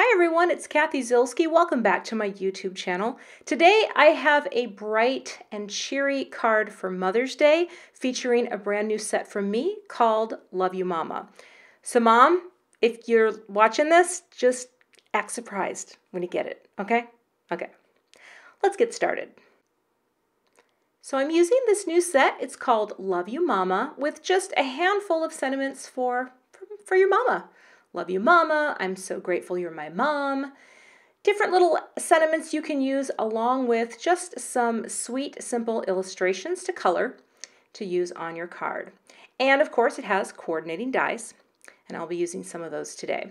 Hi everyone, it's Kathy Zilski. Welcome back to my YouTube channel. Today I have a bright and cheery card for Mother's Day featuring a brand new set from me called Love You Mama. So Mom, if you're watching this, just act surprised when you get it, okay? Okay, let's get started. So I'm using this new set. It's called Love You Mama with just a handful of sentiments for your mama. Love you, Mama. I'm so grateful you're my mom. Different little sentiments you can use along with just some sweet, simple illustrations to color to use on your card. And of course, it has coordinating dies, and I'll be using some of those today.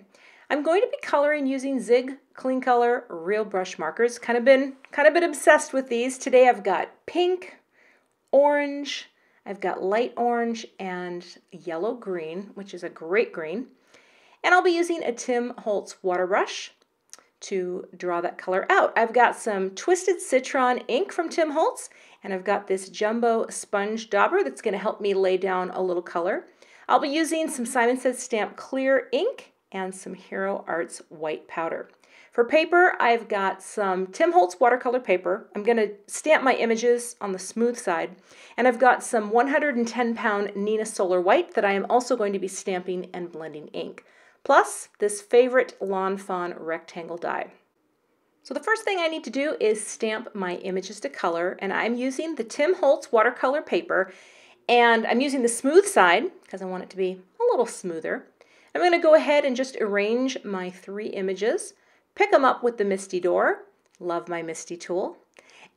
I'm going to be coloring using Zig Clean Color real brush markers. Kind of been obsessed with these. Today I've got pink, orange, I've got light orange and yellow green, which is a great green. And I'll be using a Holtz water brush to draw that color out. I've got some Twisted Citron ink from Holtz, and I've got this jumbo sponge dauber that's going to help me lay down a little color. I'll be using some Simon Says Stamp clear ink and some Hero Arts white powder. For paper, I've got some Holtz watercolor paper. I'm going to stamp my images on the smooth side. And I've got some 110-pound Neenah Solar White that I am also going to be stamping and blending ink. Plus this favorite Lawn Fawn rectangle die. So the first thing I need to do is stamp my images to color, and I'm using the Holtz watercolor paper, and I'm using the smooth side because I want it to be a little smoother. I'm going to go ahead and just arrange my 3 images, pick them up with the Misty Door, love my Misty tool,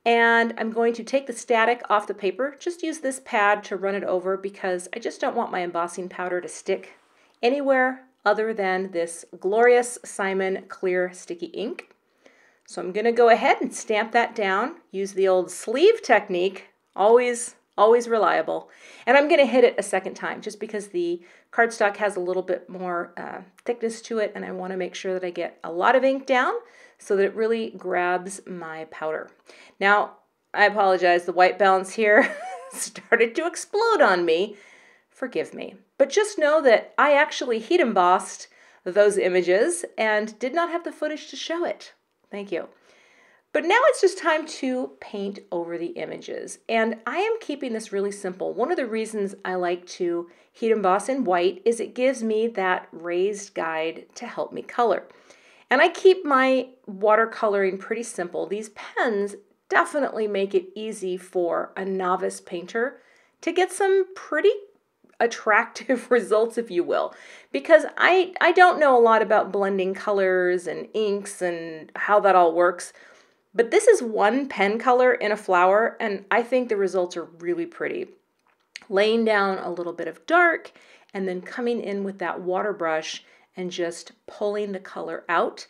and I'm going to take the static off the paper, just use this pad to run it over because I just don't want my embossing powder to stick anywhere other than this glorious Simon clear sticky ink. So I'm going to go ahead and stamp that down, use the old sleeve technique, always reliable, and I'm going to hit it a second time just because the cardstock has a little bit more thickness to it, and I want to make sure that I get a lot of ink down so that it really grabs my powder. Now, I apologize, the white balance here started to explode on me. Forgive me. But just know that I actually heat embossed those images and did not have the footage to show it. Thank you. But now it's just time to paint over the images. And I am keeping this really simple. One of the reasons I like to heat emboss in white is it gives me that raised guide to help me color. And I keep my watercoloring pretty simple. These pens definitely make it easy for a novice painter to get some pretty attractive results, if you will, because I don't know a lot about blending colors and inks and how that all works, but this is one pen color in a flower, and I think the results are really pretty. Laying down a little bit of dark and then coming in with that water brush and just pulling the color out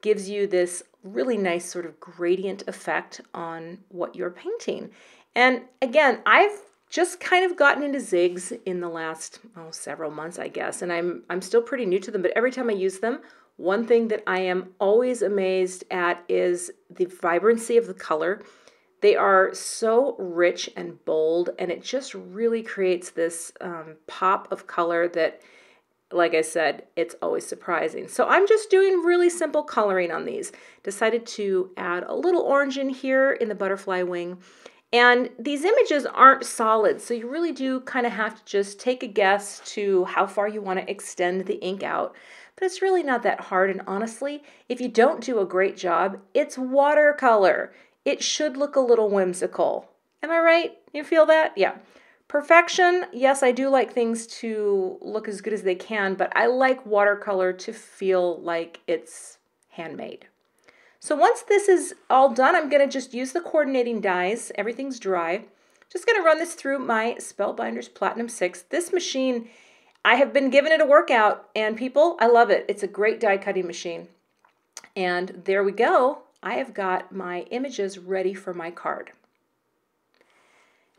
gives you this really nice sort of gradient effect on what you're painting. And again, I've just kind of gotten into zigs in the last several months, I guess, and I'm still pretty new to them, but every time I use them, one thing that I am always amazed at is the vibrancy of the color. They are so rich and bold, and it just really creates this pop of color that, like I said, it's always surprising. So I'm just doing really simple coloring on these. Decided to add a little orange in here in the butterfly wing. And these images aren't solid, so you really do kind of have to just take a guess to how far you want to extend the ink out. But it's really not that hard, and honestly, if you don't do a great job, it's watercolor. It should look a little whimsical. Am I right? You feel that? Yeah. Perfection, yes, I do like things to look as good as they can, but I like watercolor to feel like it's handmade. So once this is all done, I'm going to just use the coordinating dies. Everything's dry. Just going to run this through my Spellbinders Platinum 6. This machine, I have been giving it a workout, and people, I love it. It's a great die cutting machine. And there we go. I have got my images ready for my card.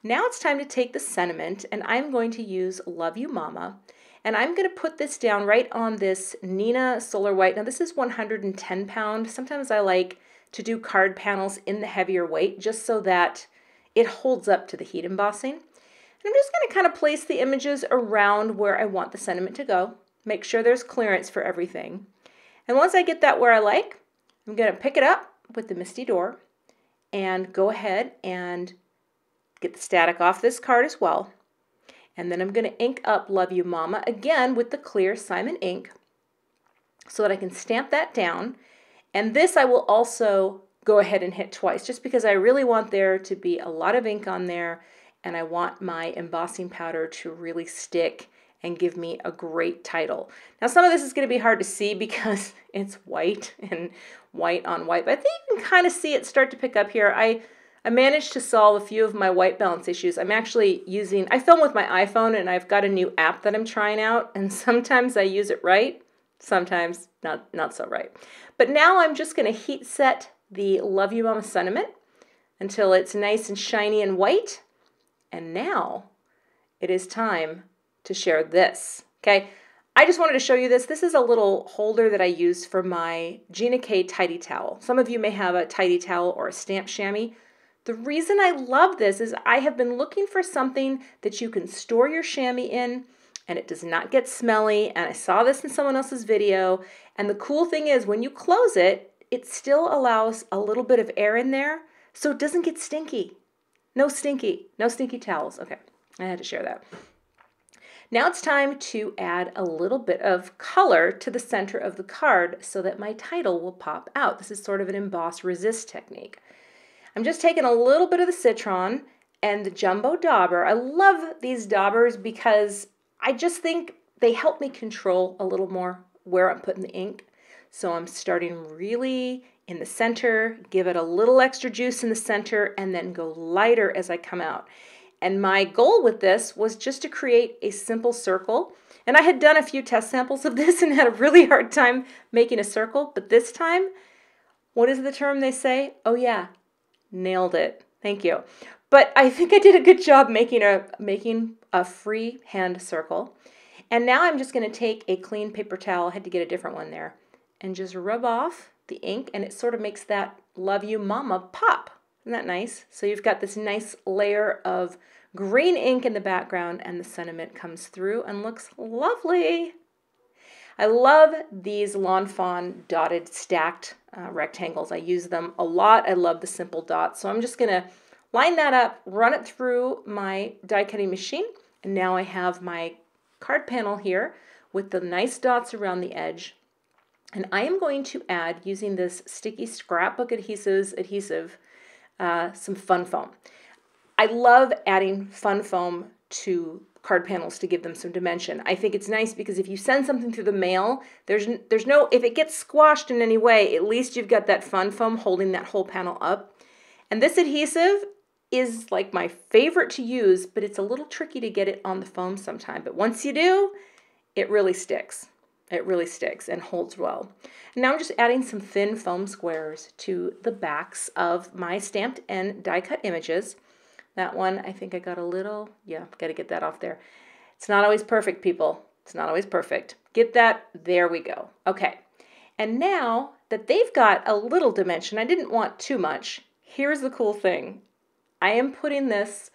Now it's time to take the sentiment, and I'm going to use Love You Mama. And I'm going to put this down right on this Neenah Solar White. Now this is 110 pound. Sometimes I like to do card panels in the heavier weight just so that it holds up to the heat embossing. And I'm just going to kind of place the images around where I want the sentiment to go. Make sure there's clearance for everything. And once I get that where I like, I'm going to pick it up with the Misty Door and go ahead and get the static off this card as well. And then I'm going to ink up Love You Mama again with the clear Simon ink so that I can stamp that down. And this I will also go ahead and hit twice just because I really want there to be a lot of ink on there and I want my embossing powder to really stick and give me a great title. Now some of this is going to be hard to see because it's white and white on white, but I think you can kind of see it start to pick up here. I managed to solve a few of my white balance issues. I'm actually I film with my iPhone and I've got a new app that I'm trying out, and sometimes I use it right, sometimes not so right. But now I'm just going to heat set the Love You Mama sentiment until it's nice and shiny and white. And now it is time to share this. Okay, I just wanted to show you this. This is a little holder that I use for my Gina K tidy towel. Some of you may have a tidy towel or a stamp chamois. The reason I love this is I have been looking for something that you can store your chamois in and it does not get smelly, and I saw this in someone else's video, and the cool thing is when you close it, it still allows a little bit of air in there so it doesn't get stinky. No stinky towels. Okay, I had to share that. Now it's time to add a little bit of color to the center of the card so that my title will pop out. This is sort of an emboss resist technique. I'm just taking a little bit of the Citron and the Jumbo Dauber. I love these daubers because I just think they help me control a little more where I'm putting the ink. So I'm starting really in the center, give it a little extra juice in the center, and then go lighter as I come out. And my goal with this was just to create a simple circle. And I had done a few test samples of this and had a really hard time making a circle. But this time, what is the term they say? Oh yeah, nailed it. Thank you. But I think I did a good job making a free hand circle. And now I'm just going to take a clean paper towel, I had to get a different one there, and just rub off the ink, and it sort of makes that Love You Mama pop. Isn't that nice? So you've got this nice layer of green ink in the background and the sentiment comes through and looks lovely. I love these Lawn Fawn dotted stacked rectangles. I use them a lot. I love the simple dots. So I'm just going to line that up, run it through my die cutting machine, and now I have my card panel here with the nice dots around the edge. And I am going to add, using this sticky scrapbook adhesive, some fun foam. I love adding fun foam to card panels to give them some dimension. I think it's nice because if you send something through the mail, if it gets squashed in any way, at least you've got that fun foam holding that whole panel up. And this adhesive is like my favorite to use, but it's a little tricky to get it on the foam sometime. But once you do, it really sticks. It really sticks and holds well. And now I'm just adding some thin foam squares to the backs of my stamped and die cut images. That one, I think I got a little, yeah, got to get that off there. It's not always perfect, people. It's not always perfect. Get that, there we go. Okay, and now that they've got a little dimension, I didn't want too much. Here's the cool thing. I am putting this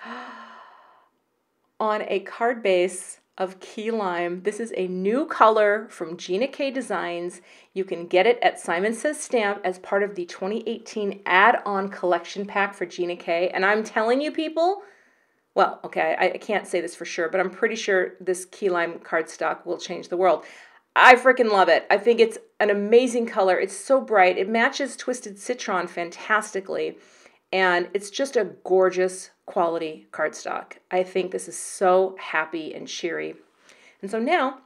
on a card base of key lime. This is a new color from Gina K Designs. You can get it at Simon Says Stamp as part of the 2018 add-on collection pack for Gina K. And I'm telling you people, well, okay, I can't say this for sure, but I'm pretty sure this key lime cardstock will change the world. I freaking love it. I think it's an amazing color. It's so bright. It matches Twisted Citron fantastically. And it's just a gorgeous quality cardstock. I think this is so happy and cheery. And so now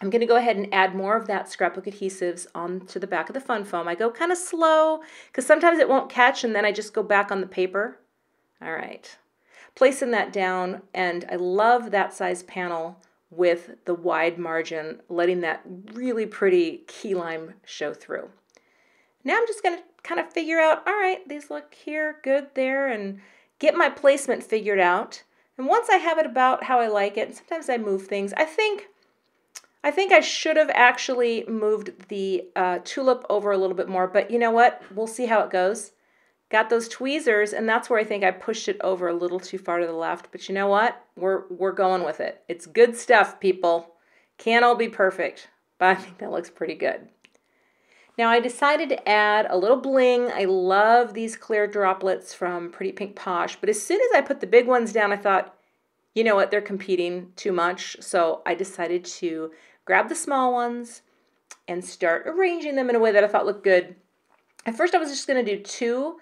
I'm going to go ahead and add more of that scrapbook adhesives onto the back of the fun foam. I go kind of slow because sometimes it won't catch and then I just go back on the paper. All right. Placing that down, and I love that size panel with the wide margin, letting that really pretty key lime show through. Now I'm just going to kind of figure out, all right, these look here, good there, and get my placement figured out. And once I have it about how I like it, and sometimes I move things, I think I should have actually moved the tulip over a little bit more, but you know what? We'll see how it goes. Got those tweezers, and that's where I think I pushed it over a little too far to the left, but you know what? We're going with it. It's good stuff, people. Can't all be perfect, but I think that looks pretty good. Now I decided to add a little bling. I love these clear droplets from Pretty Pink Posh, but as soon as I put the big ones down, I thought, you know what, they're competing too much. So I decided to grab the small ones and start arranging them in a way that I thought looked good. At first I was just going to do 2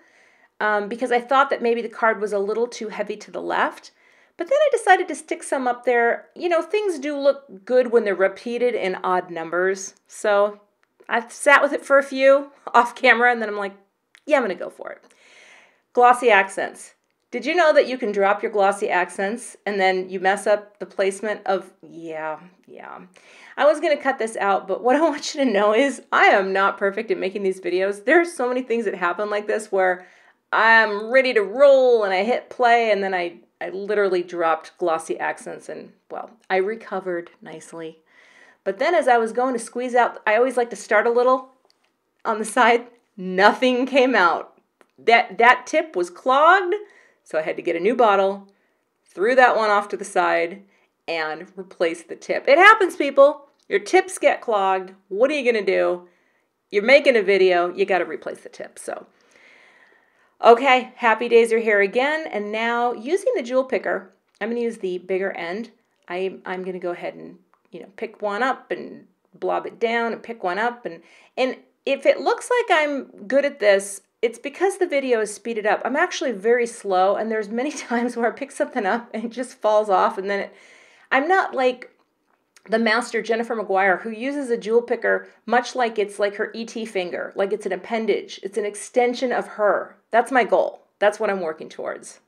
because I thought that maybe the card was a little too heavy to the left. But then I decided to stick some up there. You know, things do look good when they're repeated in odd numbers. So I sat with it for a few off camera, and then I'm like, yeah, I'm going to go for it. Glossy accents. Did you know that you can drop your glossy accents and then you mess up the placement of, yeah. I was going to cut this out, but what I want you to know is I am not perfect at making these videos. There are so many things that happen like this where I'm ready to roll and I hit play and then I literally dropped glossy accents and, well, I recovered nicely. But then as I was going to squeeze out, I always like to start a little on the side. Nothing came out. That tip was clogged, so I had to get a new bottle, threw that one off to the side, and replaced the tip. It happens, people. Your tips get clogged. What are you going to do? You're making a video. You got to replace the tip. So, okay, happy days are here again. And now, using the jewel picker, I'm going to use the bigger end. I'm going to go ahead and pick one up and blob it down and pick one up. And if it looks like I'm good at this, it's because the video is speeded up. I'm actually very slow, and there's many times where I pick something up and it just falls off, and then I'm not like the master Jennifer McGuire, who uses a jewel picker much like it's like her ET finger, like it's an appendage. It's an extension of her. That's my goal. That's what I'm working towards.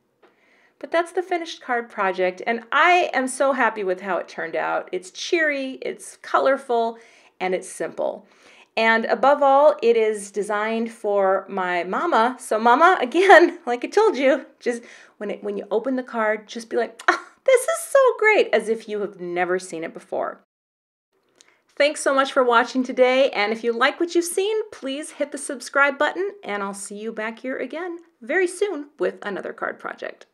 But that's the finished card project, and I am so happy with how it turned out. It's cheery, it's colorful, and it's simple. And above all, it is designed for my mama. So mama, again, like I told you, just when you open the card, just be like, oh, this is so great, as if you have never seen it before. Thanks so much for watching today, and if you like what you've seen, please hit the subscribe button, and I'll see you back here again very soon with another card project.